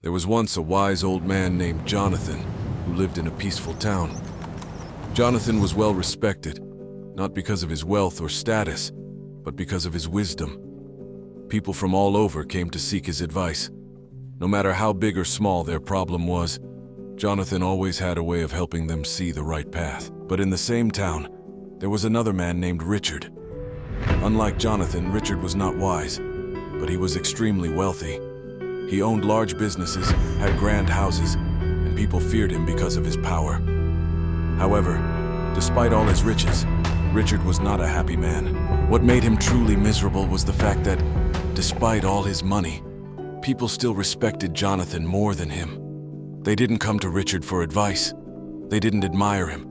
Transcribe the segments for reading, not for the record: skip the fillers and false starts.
There was once a wise old man named Jonathan who lived in a peaceful town. Jonathan was well respected, not because of his wealth or status, but because of his wisdom. People from all over came to seek his advice. No matter how big or small their problem was, Jonathan always had a way of helping them see the right path. But in the same town, there was another man named Richard. Unlike Jonathan, Richard was not wise, but he was extremely wealthy. He owned large businesses, had grand houses, and people feared him because of his power. However, despite all his riches, Richard was not a happy man. What made him truly miserable was the fact that, despite all his money, people still respected Jonathan more than him. They didn't come to Richard for advice. They didn't admire him.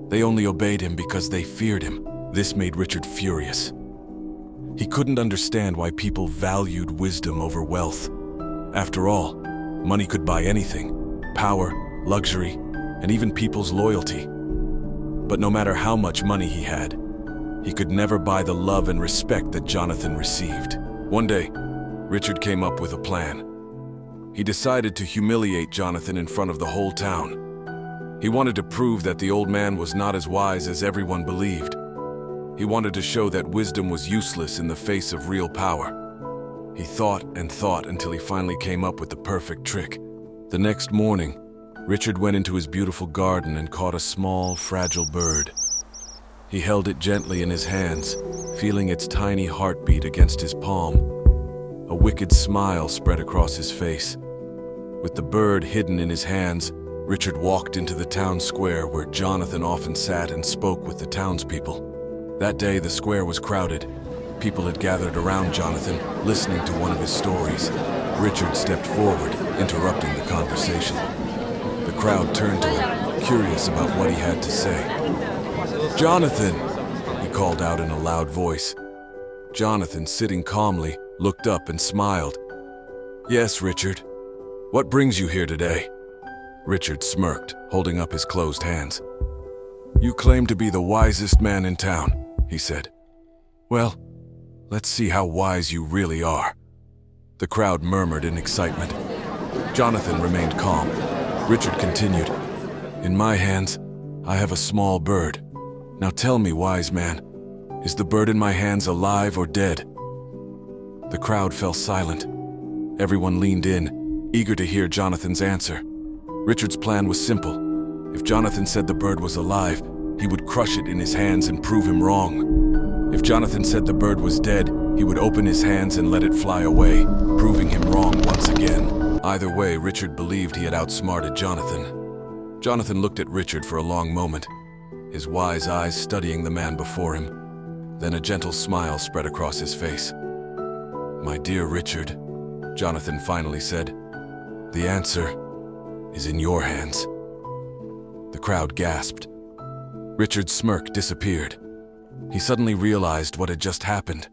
They only obeyed him because they feared him. This made Richard furious. He couldn't understand why people valued wisdom over wealth. After all, money could buy anything: power, luxury, and even people's loyalty. But no matter how much money he had, he could never buy the love and respect that Jonathan received. One day, Richard came up with a plan. He decided to humiliate Jonathan in front of the whole town. He wanted to prove that the old man was not as wise as everyone believed. He wanted to show that wisdom was useless in the face of real power. He thought and thought until he finally came up with the perfect trick. The next morning, Richard went into his beautiful garden and caught a small, fragile bird. He held it gently in his hands, feeling its tiny heartbeat against his palm. A wicked smile spread across his face. With the bird hidden in his hands, Richard walked into the town square where Jonathan often sat and spoke with the townspeople. That day, the square was crowded. People had gathered around Jonathan, listening to one of his stories. Richard stepped forward, interrupting the conversation. The crowd turned to him, curious about what he had to say. "Jonathan!" he called out in a loud voice. Jonathan, sitting calmly, looked up and smiled. "Yes, Richard. What brings you here today?" Richard smirked, holding up his closed hands. "You claim to be the wisest man in town," he said. "Well, let's see how wise you really are." The crowd murmured in excitement. Jonathan remained calm. Richard continued, "In my hands, I have a small bird. Now tell me, wise man, is the bird in my hands alive or dead?" The crowd fell silent. Everyone leaned in, eager to hear Jonathan's answer. Richard's plan was simple. If Jonathan said the bird was alive, he would crush it in his hands and prove him wrong. If Jonathan said the bird was dead, he would open his hands and let it fly away, proving him wrong once again. Either way, Richard believed he had outsmarted Jonathan. Jonathan looked at Richard for a long moment, his wise eyes studying the man before him. Then a gentle smile spread across his face. "My dear Richard," Jonathan finally said, "the answer is in your hands." The crowd gasped. Richard's smirk disappeared. He suddenly realized what had just happened.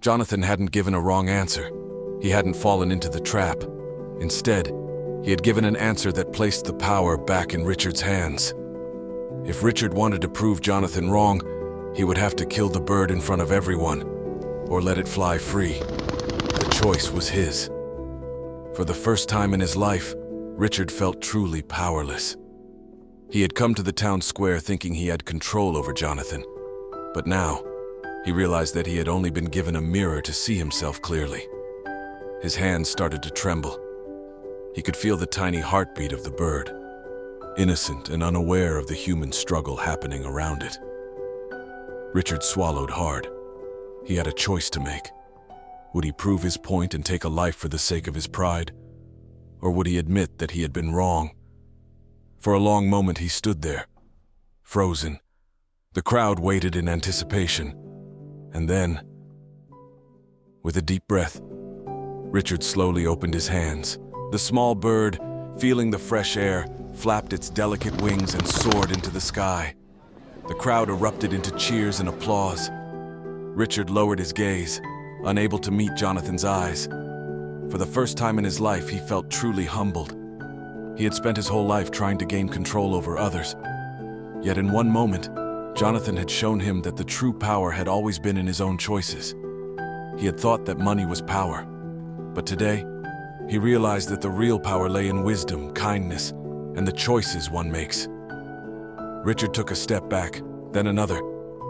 Jonathan hadn't given a wrong answer. He hadn't fallen into the trap. Instead, he had given an answer that placed the power back in Richard's hands. If Richard wanted to prove Jonathan wrong, he would have to kill the bird in front of everyone, or let it fly free. The choice was his. For the first time in his life, Richard felt truly powerless. He had come to the town square thinking he had control over Jonathan, but now he realized that he had only been given a mirror to see himself clearly. His hands started to tremble. He could feel the tiny heartbeat of the bird, innocent and unaware of the human struggle happening around it. Richard swallowed hard. He had a choice to make. Would he prove his point and take a life for the sake of his pride? Or would he admit that he had been wrong? For a long moment he stood there, frozen. The crowd waited in anticipation. And then, with a deep breath, Richard slowly opened his hands. The small bird, feeling the fresh air, flapped its delicate wings and soared into the sky. The crowd erupted into cheers and applause. Richard lowered his gaze, unable to meet Jonathan's eyes. For the first time in his life, he felt truly humbled. He had spent his whole life trying to gain control over others. Yet in one moment, Jonathan had shown him that the true power had always been in his own choices. He had thought that money was power, but today, He realized that the real power lay in wisdom, kindness, and the choices one makes. Richard took a step back, then another,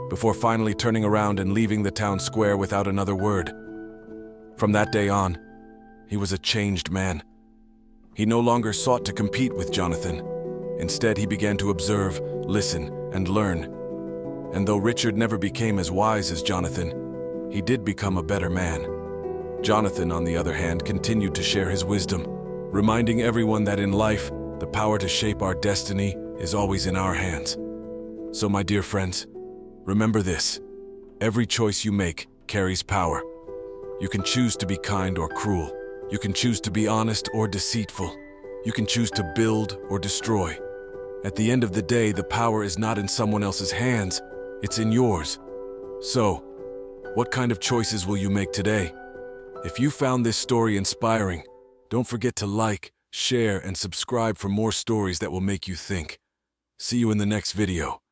before finally turning around and leaving the town square without another word. From that day on, he was a changed man. He no longer sought to compete with Jonathan. Instead, he began to observe, listen, and learn. And though Richard never became as wise as Jonathan, he did become a better man. Jonathan, on the other hand, continued to share his wisdom, reminding everyone that in life, the power to shape our destiny is always in our hands. So, my dear friends, remember this: every choice you make carries power. You can choose to be kind or cruel. You can choose to be honest or deceitful. You can choose to build or destroy. At the end of the day, the power is not in someone else's hands, it's in yours. So, what kind of choices will you make today? If you found this story inspiring, don't forget to like, share, and subscribe for more stories that will make you think. See you in the next video.